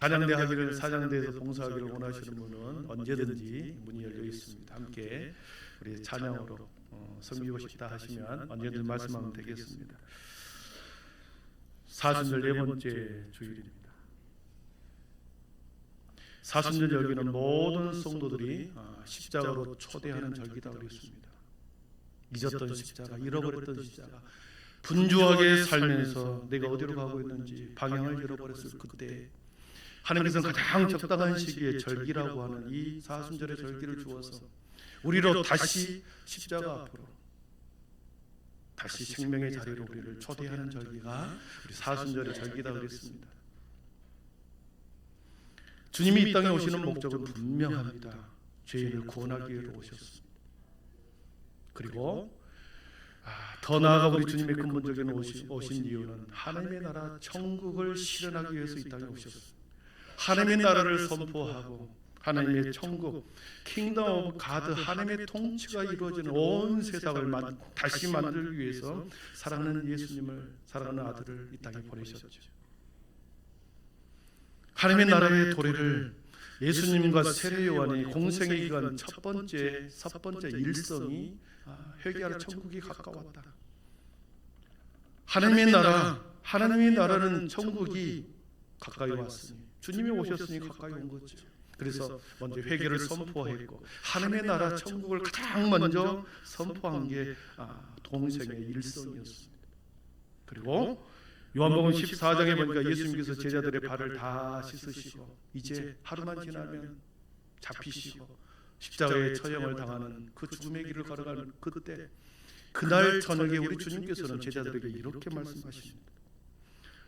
단양대 하기를 사장대에서 봉사하기를 원하시는 분은 언제든지 문이 열려 있습니다. 함께 우리 찬양으로 섬기고 싶다 하시면 언제든지 말씀하면 되겠습니다. 사순절 네 번째 주일입니다. 사순절 여기는 모든 성도들이 십자가로 초대하는 절기다 그랬습니다. 잊었던 십자가, 잃어버렸던 십자가, 분주하게 살면서 내가 어디로 가고 있는지 방향을 잃어버렸을 그때 하나님께서는 가장 적당한 시기에 절기라고 하는 이 사순절의 절기를 주어서 우리로 다시 십자가 앞으로 다시 생명의 자리로 우리를 초대하는 절기가 우리 사순절의 절기다 그랬습니다. 주님이 이 땅에 오시는 목적은 분명합니다. 죄인을 구원하기 위해 오셨습니다. 그리고 더 나아가 우리 주님의 근본적인 오신 이유는 하나님의 나라 천국을 실현하기 위해서 이 땅에 오셨습니다. 하나님의 나라를 선포하고 하나님의 천국, 킹덤 오브 가드, 하나님의 통치가 이루어지는 온 세상을 다시 만들기 위해서 사랑하는 예수님을, 사랑하는 아들을 이 땅에 보내셨죠. 하나님의 나라의 도래를 예수님과 세례 요한이 공생의 기간 첫 번째 일성이 회개하라 천국이 가까웠다. 하나님의 나라는 천국이 가까이 왔으니 주님이 오셨으니 가까이 온 거죠. 그래서 먼저 회개를 선포했고 하나님의 나라 천국을 가장 먼저 선포한 게 동생의 일성이었습니다. 그리고 요한복음 14장에 보니까 예수님께서 제자들의 발을 다 씻으시고 이제 하루만 지나면 잡히시고 십자가의 처형을 당하는 그 죽음의 길을 걸어가는 그때 그날 저녁에 우리 주님께서는 제자들에게 이렇게 말씀하십니다.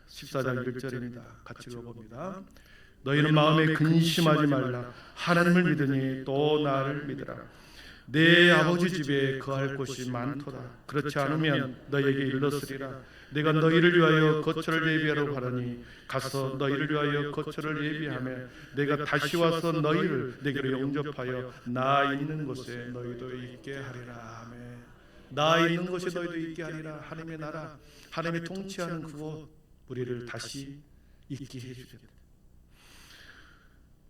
14장 1절입니다. 같이 읽어봅니다. 너희는 마음에 근심하지 말라. 하나님을 믿으니 또 나를 믿으라. 내 아버지 집에 거할 곳이 많도다. 그렇지 않으면 너희에게 일렀으리라. 내가 너희를 위하여 거처를 예비하러 가려니 가서 너희를 위하여 거처를 예비하며 내가 다시 와서 너희를 내게로 영접하여 나 있는 곳에 너희도 있게 하리라. 아멘. 나 있는 곳에 너희도 있게 하리라. 하나님의 나라, 하나님의 통치하는 그곳 우리를 다시 있게 해주겠다.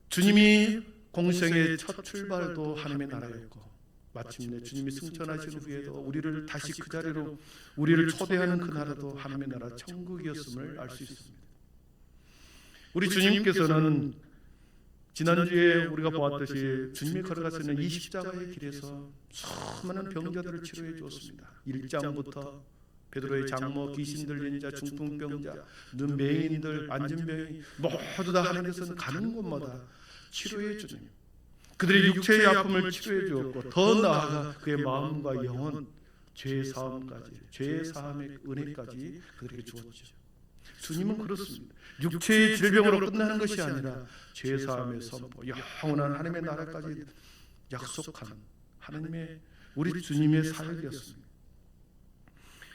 주님이 공생의 첫 출발도 하나님의 나라였고 마침내 주님이 승천하신 후에도 우리를 다시 그 자리로 우리를 초대하는 그 나라도 하나님의 나라 천국이었음을 알 수 있습니다. 우리 주님께서는 지난주에 우리가 보았듯이 주님이 걸어가시는 이 십자가의 길에서 수많은 병자들을 치료해 주었습니다. 1장부터 베드로의 장모, 귀신 들린 자, 중풍병자, 눈맹인들, 안진병이 모두 다 하나님께서는 가는 곳마다 치료해 주님. 그들의 육체의 아픔을 치료해 주었고 더 나아가 그의 마음과 영혼, 죄의 사함까지, 죄의 사함의 은혜까지 그들에게 주었죠. 주님은 그렇습니다. 육체의 질병으로 끝나는 것이 아니라 죄의 사함의 선포, 영원한 하나님의 나라까지 약속하는 하나님의 우리 주님의 사역이었습니다.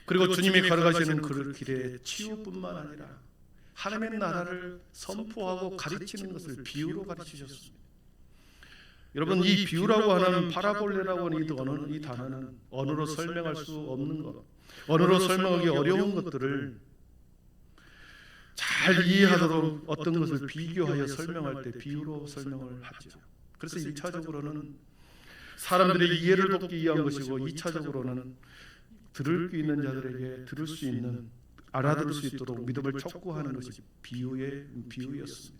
그리고 주님이 걸어가시는 그 길에 치유뿐만 아니라 하나님의 나라를 선포하고 가르치는 것을 비유로 가르치셨습니다. 여러분, 이 비유라고 하는 파라볼레라고 하는 이 단어는 언어로 설명할 수 없는 것, 언어로 설명하기 어려운 것들을 잘 이해하도록 어떤 것을 비교하여 설명할 때 비유로 설명을 하죠. 그래서 1차적으로는 사람들의 이해를 돕기 위한 것이고 2차적으로는 들을 수 있는 자들에게 들을 수 있는, 알아들을 수 있도록 믿음을 촉구하는 것이 비유였습니다.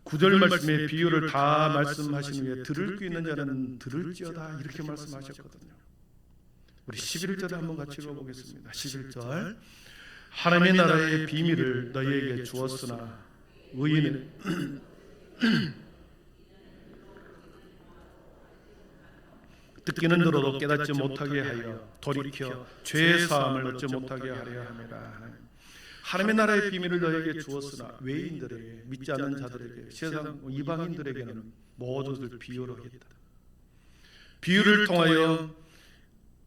9절 말씀에 비유를 다 말씀하신 후에 들을 수 있는 자는 들을지어다 이렇게 말씀하셨거든요. 우리 11절에 한번 같이 읽어보겠습니다. 11절 하나님의 나라의 비밀을 너희에게 주었으나 의인은 듣기는 들어도 깨닫지 못하게 하여 돌이켜 죄의 사함을 얻지 못하게 하려 함이라. 하나님의 나라의 비밀을 너희에게 주었으나 외인들에게, 믿지 않는 자들에게, 세상 이방인들에게는 모두들 비유로 했다. 비유를 통하여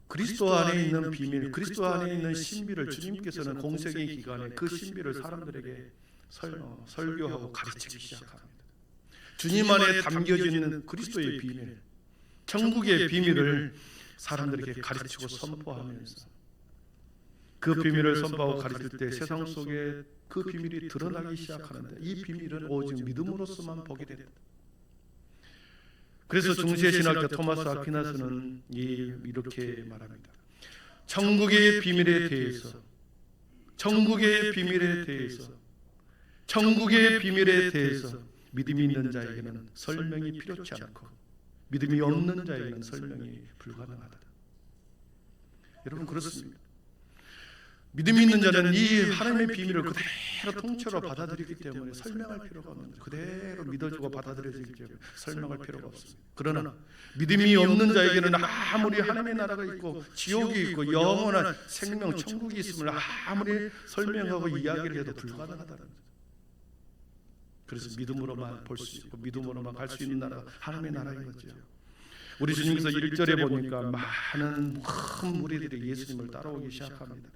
그리스도 안에 있는 비밀, 그리스도 안에 있는 신비를 주님께서는 공생의 기간에 그 신비를 사람들에게 설교하고 가르치기 시작합니다. 주님 안에 담겨져 있는 그리스도의 비밀, 천국의 비밀을 사람들에게 가르치고 선포하면서 그 비밀을 선포하고 가르칠 때 세상 속에 그 비밀이 드러나기 시작하는데 이 비밀은 오직 믿음으로서만 보게 된다. 그래서 중세 신학자 토마스 아퀴나스는 이렇게 말합니다. 천국의 비밀에 대해서 믿음이 있는 자에게는 설명이 필요치 않고 믿음이 없는 자에게는 설명이 불가능하다. 여러분 그렇습니다. 믿음이 있는 자는 이 하나님의 비밀을 그대로 통째로 받아들이기 때문에 설명할 필요가 없는 거예요. 그대로 믿어주고 받아들여지기 때문에 설명할 필요가 없습니다. 그러나 믿음이 없는 자에게는 아무리 하나님의 나라가 있고 지옥이 있고 영원한 생명 천국이 있음을 아무리 설명하고 이야기를 해도 불가능하다는 거죠. 그래서 믿음으로만 볼 수 있고 믿음으로만 갈 수 있는 나라가 하나님의 나라인 거죠. 우리 주님께서 1절에 보니까 많은 큰 무리들이 예수님을 따라오기 시작합니다.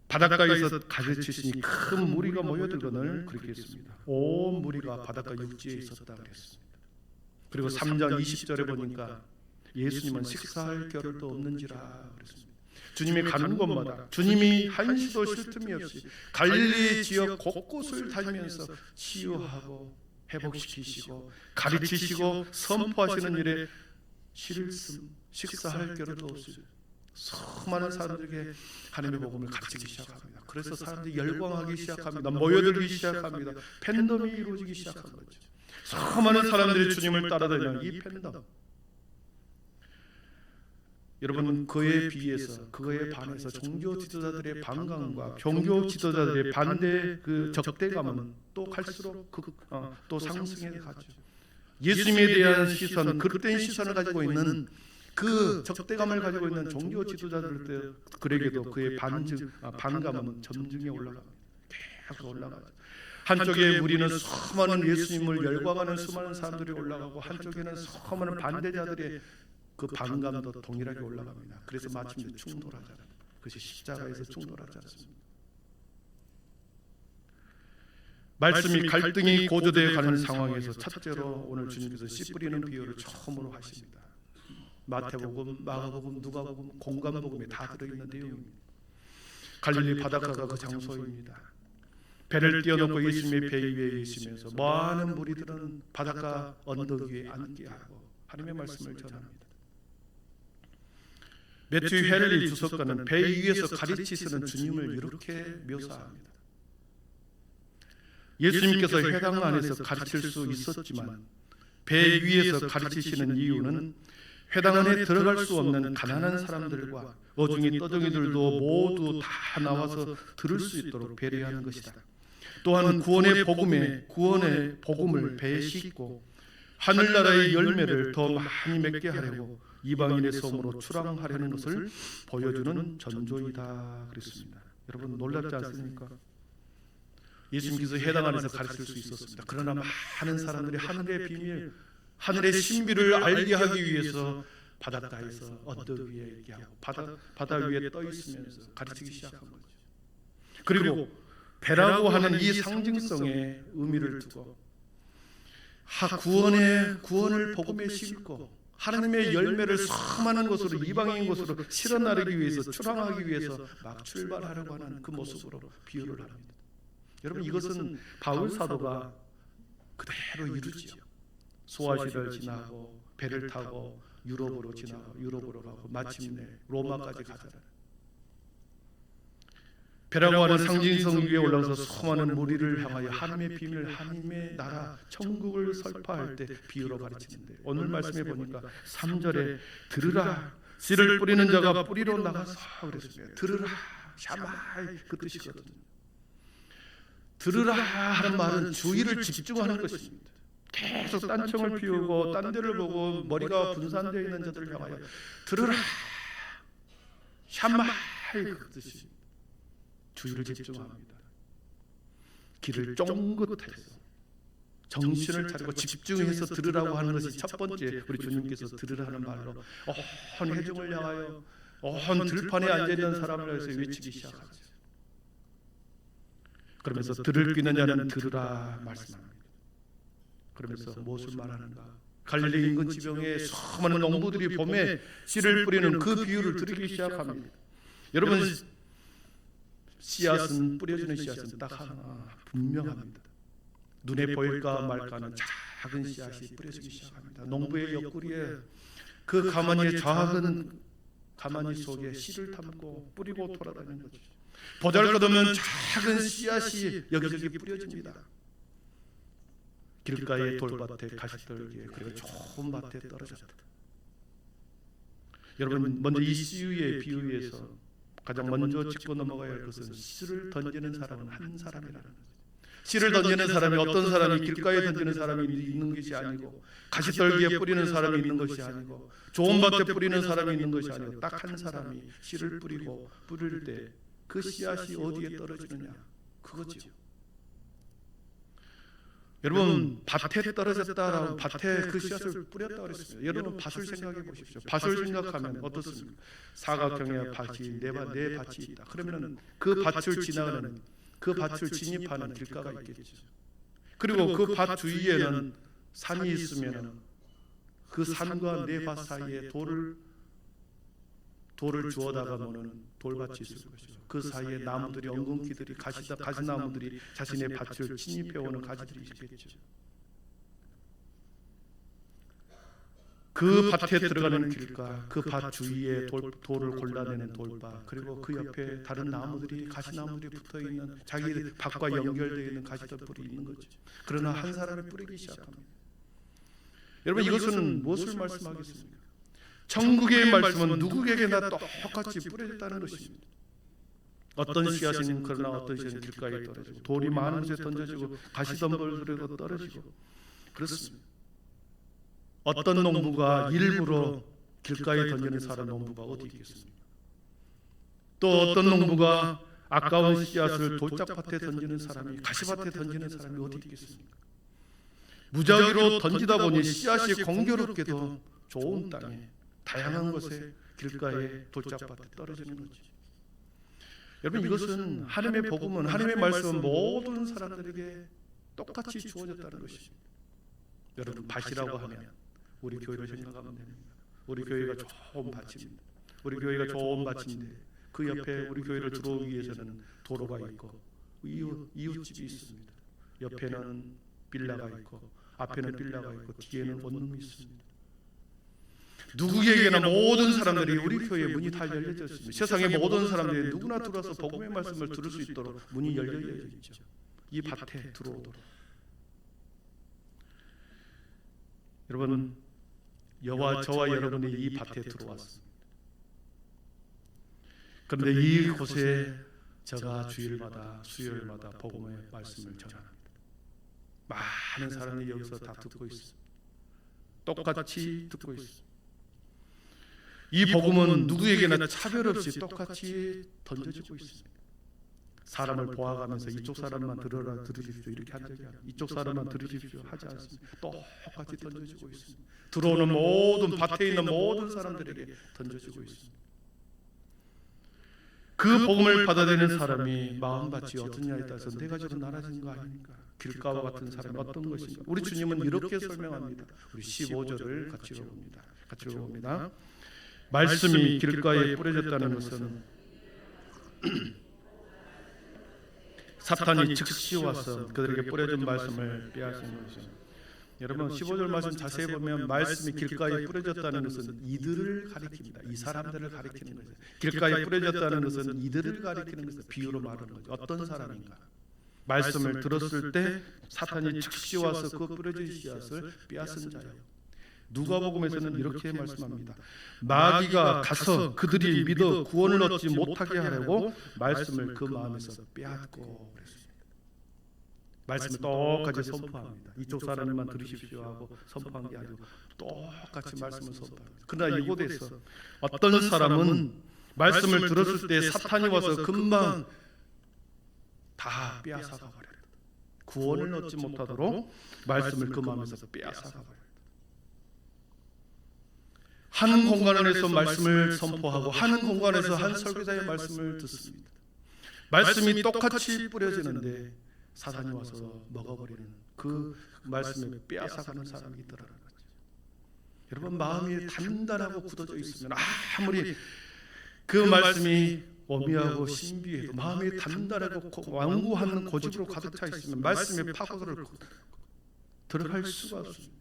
바닷가에서 가르치시니 큰 무리가 모여들거늘 그렇게 했습니다. 온 무리가 바닷가 육지에 있었다 그랬습니다. 그리고 3장 20절에 보니까 예수님은 식사할 겨를도 없는지라 그랬습니다. 주님이 가는 곳마다 주님이 한시도 쉴 틈이 없이 갈릴리 지역 곳곳을 다니면서 치유하고 회복시키시고 가르치시고 선포하시는 일에 식사할 겨를도 없이 수많은 사람들에게 하나님의 복음을 가르치기 시작합니다. 그래서 사람들이 열광하기 시작합니다. 모여들기 시작합니다. 팬덤이 이루어지기 시작한 거죠. 수많은 사람들이 주님을 따라다니는 이 팬덤. 여러분 그에 비해서 그에 반해서 종교 지도자들의 반감과 종교 지도자들의 반대 그 적대감은 또 갈수록 또 상승해 가죠. 예수님에 대한 시선, 그릇된 시선을 가지고 있는 그 적대감을 가지고 있는 종교 지도자들에게도 그의 반감은 점증에 올라갑니다. 계속 올라가죠. 한쪽에 무리는 수많은 예수님을 열광하는 수많은 사람들이 올라가고 한쪽에는 수많은 반대자들의 그 반감도 동일하게 올라갑니다. 그래서 마침내 충돌하잖아요. 그것이 십자가에서 충돌하지 않습니다. 말씀이 갈등이 고조되어 가는 상황에서 첫째로 오늘 주님께서 씨 뿌리는 비유를 처음으로 하십니다. 마태복음, 마가복음, 누가복음, 공관복음에 다 들어있는 내용입니다. 갈릴리 바닷가가 그 장소입니다. 배를 띄워놓고 예수님의 배 위에 계시면서 많은 무리들은 바닷가 언덕 위에 앉게 하고 하나님의 말씀을 전합니다. 매튜 헨리 주석가는 배 위에서 가르치시는 주님을 이렇게 묘사합니다. 예수님께서 회당 안에서 가르칠 수 있었지만 배 위에서 가르치시는 이유는 회당 안에 들어갈 수 없는 가난한 사람들과 어중이 떠덩이들도 모두 다 나와서 들을 수 있도록 배려하는 것이다. 또한 구원의 복음을 배에 싣고 하늘나라의 열매를 더 많이 맺게 하려고 이방인의 성으로 출항하려는 것을 보여주는 전조이다 그랬습니다. 여러분 놀랍지 않습니까? 예수님께서 회당 안에서 가르칠 수 있었습니다. 그러나 많은 사람들이 하늘의 비밀, 하늘의 신비를 알게 하기 위해서 바닷가에서 언덕 위에 있게 하고 바다 위에 떠 있으면서 가르치기 시작한 거죠. 그리고 배라고 하는 이 상징성의 의미를 두고 구원을 복음에 싣고 하나님의 열매를 수많은 곳으로 이방인 곳으로 실어 나르기 위해서 출항하기 위해서 막 출발하려고 하는 그 모습으로 비유를 합니다. 여러분 이것은 바울 사도가 그대로 이루지요. 소아시를 지나고 배를 타고 유럽으로 가고 마침내 로마까지 가잖아요. 배라고 하는 상징성 위에 올라가서 수많은 무리를 향하여 하나님의 비밀, 하나님의 나라, 천국을 설파할 때 비유로 가르치는데 오늘 말씀에 보니까 3절에 들으라, 씨를 뿌리는 자가 뿌리로 나가서 그랬습니다. 들으라, 샤마이 그 뜻이거든요. 들으라 하는 말은 주의를 집중하는 것입니다. 계속 딴청을 피우고 딴 데를 보고 머리가 분산되어 있는 자들을 향하여 들으라, 샤마이 그 뜻입니다. 주의를 집중합니다. 귀를 쫑긋해서 정신을 차리고 집중해서 들으라고 하는 것이 첫 번째 우리 주님께서 들으라는 말로 온 회중을 향하여 온 들판에 앉아있는 사람을 위해서 외치기 시작하죠. 그러면서 들을 귀는 자는 들으라 말씀합니다. 그러면서 무엇을 말하는가? 갈릴리 인근 지방에 수많은 농부들이 봄에 씨를 뿌리는 그 비유를 들으기 시작합니다. 여러분, 씨앗은, 뿌려지는 씨앗은 딱 하나 분명합니다. 눈에 보일까 말까는 작은 씨앗이 뿌려지기 시작합니다. 농부의 옆구리에 그 가마니의 작은 가마니 속에 씨를 담고 뿌리고 돌아다니는 거죠. 보잘것없는 작은 씨앗이 여기저기 뿌려집니다. 길가의 돌밭에, 가시떨기에, 그리고 좋은 밭에 떨어졌다. 여러분, 먼저 이 씨의 비유에서 가장 먼저 짚고 넘어가야 할 것은 씨를 던지는 사람은 한 사람이라는 거죠. 씨를 던지는 사람이 어떤 사람이 길가에 던지는 사람이 있는 것이 아니고, 가시떨기에 뿌리는 사람이 있는 것이 아니고, 좋은 밭에 뿌리는 사람이 있는 것이 아니고, 딱 한 사람이 씨를 뿌리고, 뿌릴 때 그 씨앗이 어디에 떨어지느냐, 그거죠. 여러분, 밭에 떨어졌다라고, 밭에 그 씨앗을 뿌렸다고 그랬습니다. 여러분, 밭을 생각해 보십시오. 밭을 생각하면 어떻습니까? 사각형의 밭이 네 밭이 있다. 그러면 그 밭을 지나가는, 그 밭을 진입하는 길가가 있겠죠. 그리고 그 밭 주위에는 산이 있으면 그 산과 네 밭 사이에 돌을 주워다가 놓는 돌밭이 있을 것이죠. 그 사이에 나무들이, 엉겅퀴들이, 가시나무들이 자신의 밭을 침입해오는 가지들이 있겠죠. 그 밭에 들어가는 길가, 그 밭 주위에 돌을 골라내는 돌밭, 그리고 그 옆에 다른 나무들이, 가시나무들이 붙어있는, 자기 밭과 연결되어 있는 가시떨불이 있는 거죠. 그러나 한 사람이 뿌리기 시작합니다. 여러분, 이것은 무엇을 말씀하겠습니까? 천국의 말씀은 누구에게나 똑같이 뿌려졌다는 것입니다. 어떤 씨앗은 그러나 어떤 씨앗은 길가에 떨어지고, 돌이 많은 곳에 던져지고, 가시덤불들에도 떨어지고 그렇습니다. 어떤 농부가 일부러 길가에 던지는 사람 농부가 어디 있겠습니까? 또 어떤 농부가 아까운 씨앗을 돌짝밭에 던지는 사람이, 가시밭에 던지는 사람이 어디 있겠습니까? 무작위로 던지다 보니 씨앗이 공교롭게도 좋은 땅에, 다양한 곳에, 길가에, 돌짝밭에 떨어지는 거지. 여러분, 이것은 하나님의 복음은, 하나님의 말씀은 모든 사람들에게 똑같이 주어졌다는 것입니다. 여러분, 밭이라고 하면 우리 교회를 생각하면 됩니다. 우리 교회가 좋은 밭입니다. 우리 교회가 좋은 밭인데 그 옆에 우리 교회를 들어오기 위해서는 도로가 있고, 이웃집이 있습니다. 옆에는 빌라가 있고, 앞에는 빌라가 있고, 뒤에는 원룸이 있습니다. 누구에게나 모든 사람들이 우리 교회 문이 다 열려져 있습니다. 세상의 모든 사람들이 누구나 들어와서 복음의 말씀을 들을 수 있도록 문이 열려져 있죠. 이 밭에 들어오도록. 여러분, 저와 여러분이 이 밭에 들어왔습니다. 그런데 이곳에 제가 주일마다, 수요일마다 복음의 말씀을 전합니다. 많은 사람이 여기서 다 듣고 있습니다. 똑같이 듣고 있습니다. 이 복음은 누구에게나 차별 없이 똑같이 던져지고 있습니다. 사람을 보아가면서 이쪽 사람만 들으십시오 이렇게 한 적이 아니에요. 이쪽 사람만 들으십시오 하지 않습니다. 똑같이 던져지고 있습니다. 들어오는 모든, 밭에 있는 모든 사람들에게 던져지고 있습니다. 그 복음을 받아들이는 사람이 마음밭이 어떠냐에 따라서 네 가지로 나눠지는 거 아닙니까? 길가와 같은 사람이 어떤 것인가? 우리 주님은 이렇게 설명합니다. 우리 15절을 같이 읽어봅니다. 말씀이 길가에 뿌려졌다는 것은 사탄이 즉시 와서 그들에게 뿌려진 말씀을 빼앗은 것입니다. 여러분, 15절 말씀 자세히 보면 말씀이 길가에 뿌려졌다는 것은 이들을 가리킵니다. 이 사람들을 가리키는 거죠. 길가에 뿌려졌다는 것은 이들을 가리키는 것을 비유로 말하는 거죠. 어떤 사람인가? 말씀을 들었을 때 사탄이 즉시 와서 그 뿌려진 씨앗을 빼앗은 자요. 누가복음에서는 이렇게 말씀합니다. 마귀가 가서 그들이 믿어 구원을 얻지 못하게 하려고 말씀을 그 마음에서 빼앗고 그랬습니다. 말씀을 똑같이 선포합니다. 이쪽 사람만 들으십시오 하고 선포한 게 아니고 똑같이 말씀을 선포합니다. 그러나 이곳에서 어떤 사람은 말씀을 들었을 때 사탄이 와서 금방 다 빼앗아가 버려요. 구원을 얻지 못하도록 말씀을 그 마음에서 빼앗아가 버려요. 한 공간에서 말씀을 선포하고 한 공간에서 한 설교자의 말씀을 듣습니다. 말씀이 똑같이 뿌려지는데 사단이 와서 먹어버리는, 그 말씀을 빼앗아가는 사람이 있더라는 거죠. 여러분, 마음이 단단하고 굳어져 있으면 아무리 그 말씀이 어미하고 신비해도 마음이 단단하고 완고한 고집으로 가득 차 있으면 말씀의 파고들을 들어갈 수가 없습니다.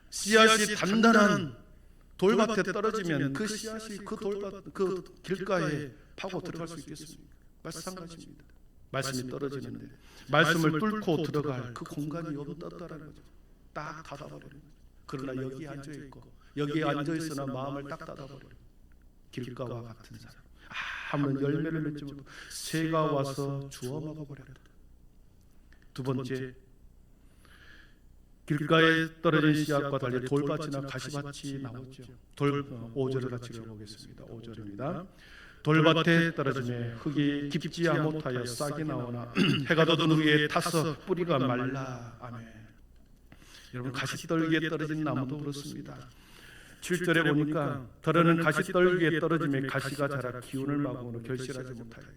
씨앗이 단단한 돌밭에 떨어지면 그 씨앗이 그 길가에 파고 들어갈 수 있겠습니까? 마찬가지입니다. 말씀이 떨어지는데 말씀을 뚫고 들어갈 그 공간이 없다라는 거죠. 딱 닫아버리는 거죠. 그러나 여기에 앉아있고 여기에 앉아있으나 마음을 딱 닫아버리는 길가와 같은 사람, 아무런 열매를 맺지 못하고 새가 와서 주워 먹어버렸다. 두 번째, 길가에 떨어진 씨앗과 달리 돌밭이나 가시밭이 나오죠. 5절을 같이 읽어보겠습니다. 5절입니다. 돌밭에 떨어짐에 흙이 깊지 못하여 싹이 나오나 해가 돋은 후에 타서 뿌리가 말라. 아멘. 여러분, 가시떨기에 떨어진 나무도 그렇습니다. 7절에 보니까 더러는 가시떨기에 떨어짐에 가시가 자라 기운을 막음으로 결실하지 못하였다.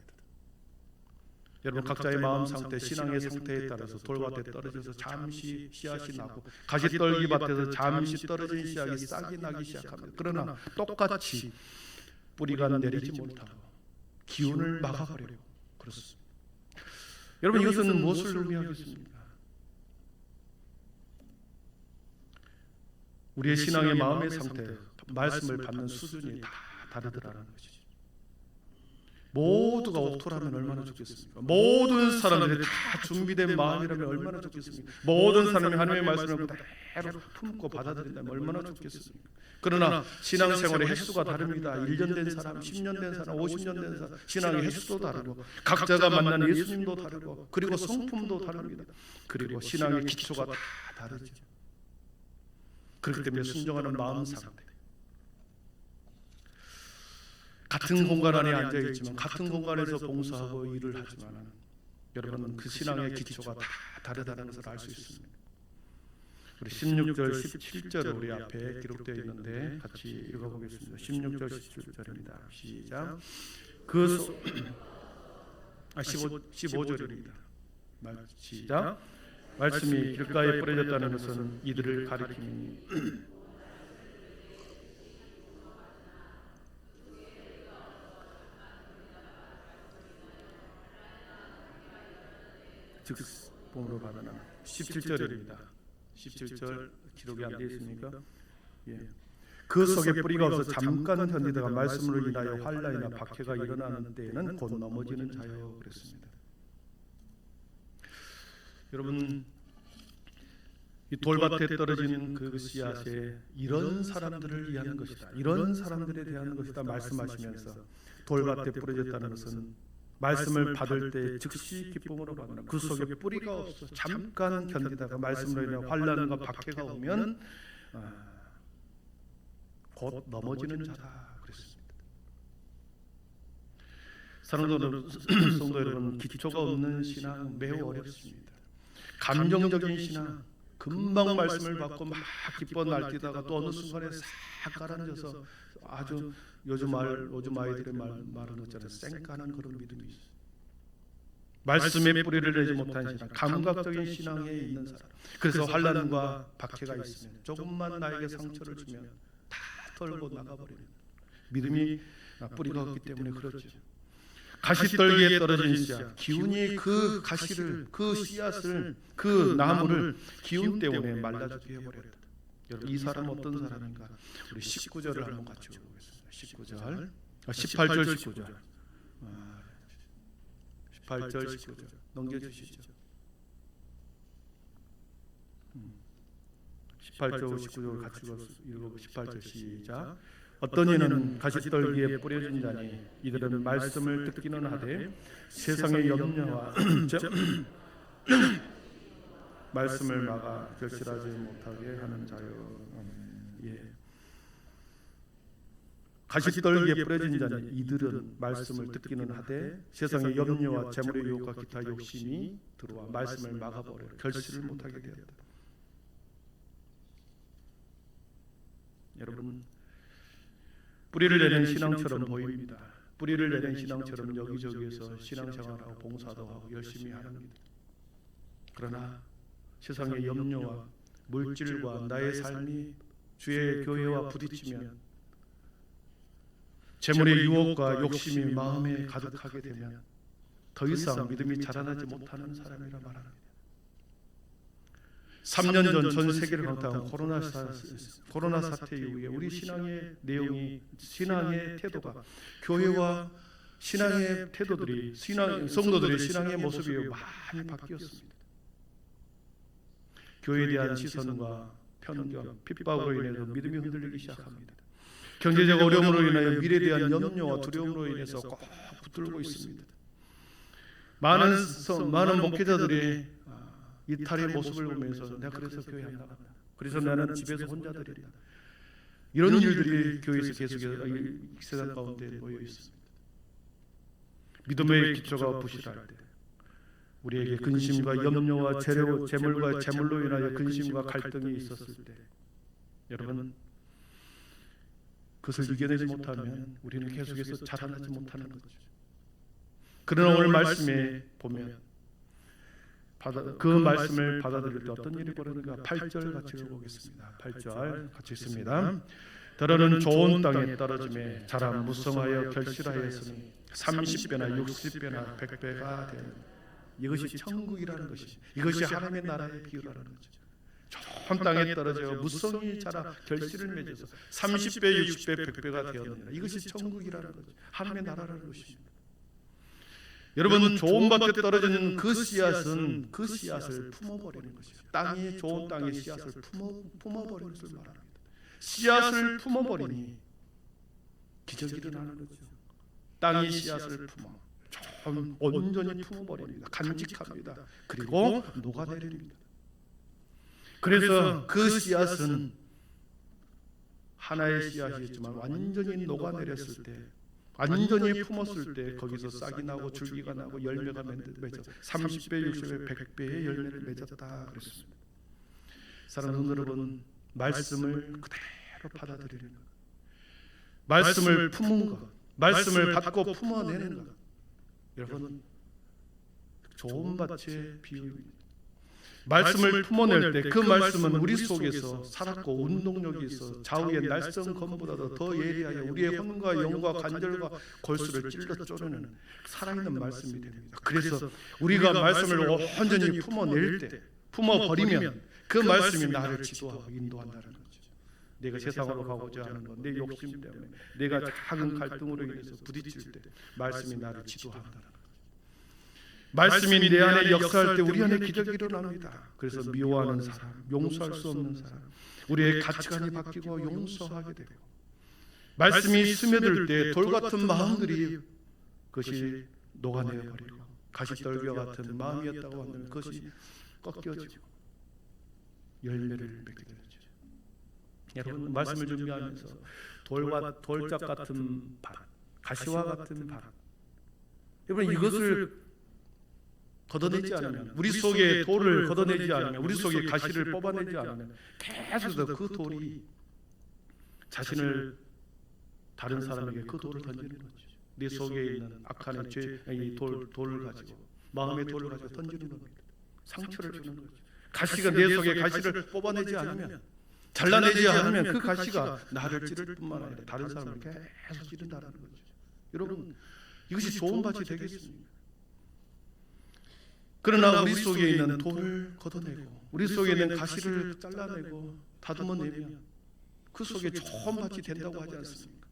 여러분, 각자의 마음 상태, 신앙의 상태에 따라서 돌밭에 떨어져서 잠시 씨앗이 나고 가시떨기 밭에서 잠시 떨어진 씨앗이 싹이 나기 시작합니다. 그러나 똑같이 뿌리가 내리지 못하고 기운을 막아버리고 그렇습니다. 여러분, 이것은 무엇을 의미하겠습니까? 우리의 신앙의 마음의 상태, 말씀을 받는 수준이 다 다르더라는 것이죠. 모두가 옥토라면 얼마나 좋겠습니까? 모든 사람들이 다 준비된 마음이라면 얼마나 좋겠습니까? 모든 사람이 하나님의 말씀을 그대로 품고 받아들인다면 얼마나 좋겠습니까? 그러나 신앙생활의 횟수가 다릅니다. 1년 된 사람, 10년 된 사람, 50년 된 사람, 신앙의 횟수도 다르고 각자가 만난 예수님도 다르고 그리고 성품도 다릅니다. 그리고 신앙의 기초가 다 다르죠. 그렇기 때문에 순종하는 마음 상태, 같은 공간 안에 앉아있지만 같은 공간에서 봉사하고 일을 하지만 여러분, 그 신앙의 기초가 다 다르다는 것을 알 수 있습니다. 우리 16절, 17절 우리 앞에 기록되어 있는데 같이 읽어보겠습니다. 16절, 17절입니다. 시작. 15절입니다. 시작. 말씀이 길가에 뿌려졌다는 것은 이들을 가리키니 즉봉으로 받아나 17절입니다. 17절 기록이 안 되어 있습니까? 예. 그 속에 뿌리가 없어 잠깐 견디다가 말씀으로 인하여 환난이나 박해가 일어나는 때에는 곧 넘어지는 자요 그랬습니다. 여러분, 이 돌밭에 떨어진 그 씨앗에 이런 사람들을 위한 것이다, 이런 사람들에 대한 것이다 말씀하시면서 돌밭에 뿌려졌다는 것은 말씀을 받을 때 즉시 기쁨으로 받는, 그 속에 뿌리가 없어 잠깐 견디다가 말씀으로 인해 환난과 박해가 오면 곧 넘어지는 자다 그랬습니다. 사랑하는 성도 여러분, 기초가 없는 신앙 매우 어렵습니다. 감정적인 신앙, 금방 말씀을 받고 막 기뻐 날뛰다가 또 어느 순간에 싹 가라앉아서 아주 요즘 아이들의 말은 어쩌나 쌩까는 그런 믿음이 있어요. 말씀에 뿌리를 내지 못한 신앙, 감각적인 신앙에 있는 사람, 그래서 환난과 박해가 있으면 조금만 나에게 상처를 주면 다 털고 나가버리는 믿음이 뿌리가 없기 때문에 그렇죠. 가시떨기에 떨어진 씨앗, 기운이 그 가시를, 그 씨앗을, 그 나무를 기운 때문에 말라죽게 해버렸다. 여러분, 이 사람은 어떤 사람인가? 우리 19절을 한번 같이 읽어보겠습니다. 18절 19절 18절 19절 넘겨주시죠. 18절 19절 같이 읽어보고 18절 시작. 어떤 이는 가시떨기에 뿌려진 자니 이들은 말씀을 듣기는 하되 세상의 염려와 말씀을 막아 결실하지 못하게 하는 자요. 예. 가시떨기에 뿌려진 자는 이들은 말씀을 듣기는 하되 세상의 염려와 재물의 유혹과 기타 욕심이 들어와 말씀을 막아버려 결실을 못하게 되었다. 여러분, 뿌리를 내는 신앙처럼 보입니다. 뿌리를 내는 신앙처럼 여기저기에서 신앙생활하고 봉사도 하고 열심히 합니다. 그러나 세상의 염려와 물질과 나의 삶이 주의 교회와 부딪히면 재물의 유혹과 욕심이 마음에 가득하게 되면 더 이상 믿음이 자라나지 못하는 사람이라 말합니다. 3년 전 전 세계를 강타한 코로나 사태 이후에 우리 신앙의 내용이, 신앙의 태도가, 교회와 신앙의 태도들이, 성도들의 신앙의 모습이 많이 바뀌었습니다. 교회에 대한 시선과 편견, 핍박으로 인해서 믿음이 흔들리기 시작합니다. 경제적 어려움으로 인하여 미래에 대한 염려와 두려움으로 인해서 꼭 붙들고 있습니다. 많은 목회자들이 이탈의 모습을 보면서 내가 그래서 교회 안 나간다, 그래서 나는 집에서 혼자 드린다, 이런 일들이 교회에서 계속해서 이 세상 가운데 놓여 있습니다. 믿음의 기초가 부실할 때, 우리에게 근심과 염려와 재물과 재물로 인하여 근심과 갈등이 있었을 때, 여러분 그것을 이겨내지 못하면 우리는 계속해서 자라나지 못하는 거죠. 그러나 오늘 말씀에 보면 그 말씀을 받아들일 때 어떤 일이 벌어지는가? 8절 같이 읽어보겠습니다. 8절 같이 읽습니다. 더러는 좋은 땅에 떨어짐에 자라 무성하여 결실하였으니 30배나 60배나 100배가 되는, 이것이 천국이라는 것이, 이것이 하나님의 나라의 비유라는 거죠. 좋은 땅에 떨어져 무성히 자라 결실을 맺어서 30배, 60배, 100배가 되었느니라. 이것이 천국이라는 거죠. 하나님의 나라라는 것입니다. 여러분, 좋은 밭에 떨어지는 그 씨앗은 그 씨앗을 품어버리는 것이죠. 땅이 좋은 땅의 씨앗을 품어버리는 것을 말합니다. 씨앗을 품어버리니 기적이 일어나는 거죠. 땅이 씨앗을 품어 온전히 품어버립니다. 간직합니다. 그리고 녹아내립니다. 그래서 그 씨앗은 하나의 씨앗이었지만 완전히 녹아내렸을 때, 완전히 품었을 때 거기서 싹이 나고 줄기가 나고 열매가 맺어 30배, 60배, 100배의 열매를 맺었다 그랬습니다. 사랑하는 여러분, 말씀을 그대로 받아들이는 것, 말씀을 품은 것, 말씀을 받고 품어내는 것, 여러분 좋은 밭의 비유입니다. 말씀을 품어낼 때 그 말씀은 우리 속에서 살았고 운동력이 있어 좌우의 날선 검보다도 더 예리하여 우리의 혼과 영과 관절과 골수를 찔러 쪼르는 살아있는 말씀이 됩니다. 그래서 우리가 말씀을 온전히 품어낼 때, 품어버리면 그 말씀이 나를 지도하고 인도한다는 거죠. 내가 세상으로 가고자 하는 것, 내 욕심 때문에, 내가 작은 갈등으로 인해서 부딪힐 때 말씀이 나를 지도한다는 거죠. 말씀이 내 안에 역사할 때 우리 안에 기적이 일어납니다. 그래서 미워하는 사람, 용서할 수 없는 사람, 우리의 가치관이 바뀌고 용서하게 되고, 말씀이 스며들 때 돌같은 마음들이 그것이 녹아내어버리고, 가시떨기와 같은 마음이었다고 하면 그것이 꺾여지고 열매를 맺게 되죠. 여러분, 말씀을 준비하면서 돌짝 같은 밭, 가시와 같은 밭, 여러분 이것을 걷어내지 않으면, 우리 속에 돌을 걷어내지 않으면, 우리 속에 가시를 뽑아내지 않으면 계속해서 그 돌이 자신을 다른 사람에게 그 돌을 던지는 거죠. 내 속에 있는 악한 죄의 돌을 가지고, 마음의 돌을 가지고 던지는 겁니다. 상처를 주는 거죠. 가시가 내 속에 가시를 뽑아내지 않으면, 잘라내지 않으면 그 가시가 나를 찌를 뿐만 아니라 다른 사람을 계속 찌른다는 거죠. 여러분, 이것이 좋은 밭이 되겠습니까? 그러나 우리 속에 있는 돌을 걷어내고, 우리 속에 있는 가시를 잘라내고 다듬어내면 그 속에 좋은 밭이 된다고 하지 않습니까?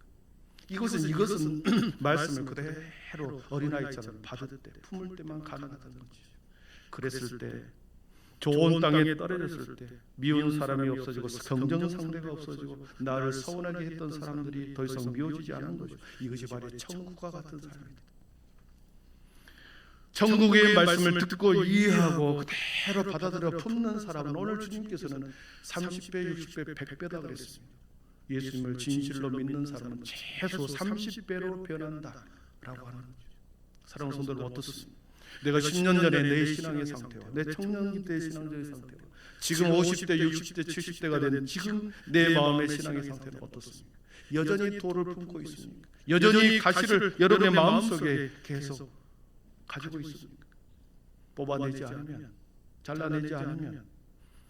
이것은 말씀을 그대로 어린아이처럼 받을 때, 품을 때만 가능하다는 거죠. 그랬을 때, 좋은 땅에 떨어졌을 때 미운 사람이 없어지고 경쟁 상대가 없어지고 나를 서운하게 했던 사람들이 더 이상 미워지지 않는 거죠. 이것이 바로 천국과 같은 삶입니다. 천국의 말씀을 듣고 이해하고 그대로 받아들여 품는 사람은 오늘 주님께서는 30배, 60배, 100배다 그랬습니다. 예수님을 진실로 믿는 사람은 최소 30배로 변한다라고 하는 거죠. 사랑하는 성도들, 어떻습니까? 내가 10년 전에 내 신앙의 상태와 내 청년 때의 신앙의 상태와 지금 50대, 60대, 70대가 된 지금 내 마음의 신앙의 상태는 어떻습니까? 여전히 돌을 품고 있습니까? 여전히 가시를 여러분의 마음속에 계속 가지고 있습니까? 뽑아내지 않으면, 잘라내지 않으면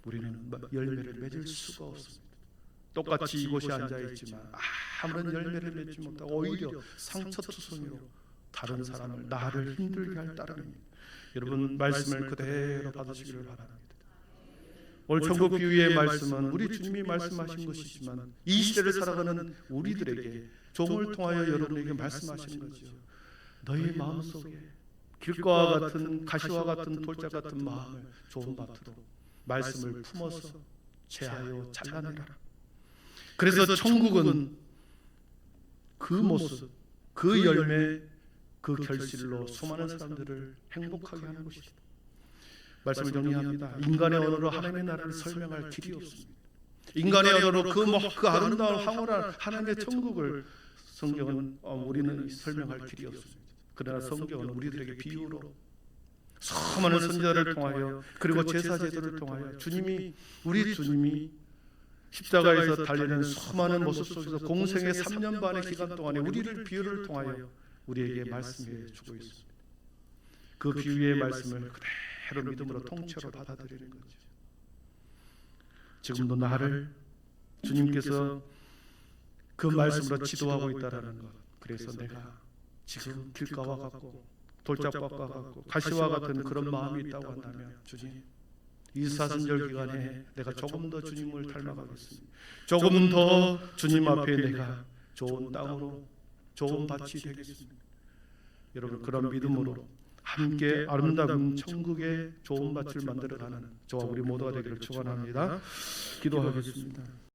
우리는 열매를 맺을 수가 없습니다. 똑같이 이곳에 앉아 있지만 아무런 열매를 맺지 못하고 오히려 상처투성이로 다른 사람을 나를 힘들게 할 따름입니다. 여러분 말씀을 그대로 받으시기를 바랍니다. 오늘 천국 비유의 말씀은 우리 주님이 말씀하신 것이지만 이 시대를 살아가는 우리들에게 종을 통하여 여러분에게 말씀하시는 거죠. 너희 마음속에 길가와 같은 가시와 같은 돌자 같은 마음을 좋은 밭으로 말씀을 품어서 채하여 잘라내라. 그래서 천국은 그 모습, 그 열매, 그 결실로 수많은 사람들을 행복하게 하는 것이다. 말씀을 정리합니다. 인간의 언어로 하나님의 나라를 설명할 길이 없습니다. 인간의 언어로 그 아름다운 황홀한 하나님의 천국을 성경은 우리는 설명할 길이 없습니다. 그러나 성경은 우리들에게 비유로 수많은 선지자를 통하여 그리고 제사 제도를 통하여 우리 주님이 십자가에서 달리는 수많은 모습 속에서 공생의 3년 반의 기간 동안에 우리를 비유를 통하여 우리에게 말씀해 주고 있습니다. 그 비유의 말씀을 그대로 믿음으로 통째로 받아들이는 거죠. 지금도 나를 주님께서 그 말씀으로 지도하고 있다는 것. 그래서 내가 지금 길가와 같고 돌짝밭과 같고 가시와 같은 그런 마음이 있다고 한다면 주님, 이 사순절 기간에 내가 조금 더 주님을 닮아가겠습니다. 조금 더 주님 앞에 내가 좋은 땅으로 좋은 밭이 되겠습니다. 여러분 그런 믿음으로 함께 아름다운 천국의 좋은 밭을 만들어가는 저와 우리 모두가 되기를 축원합니다. 기도하겠습니다.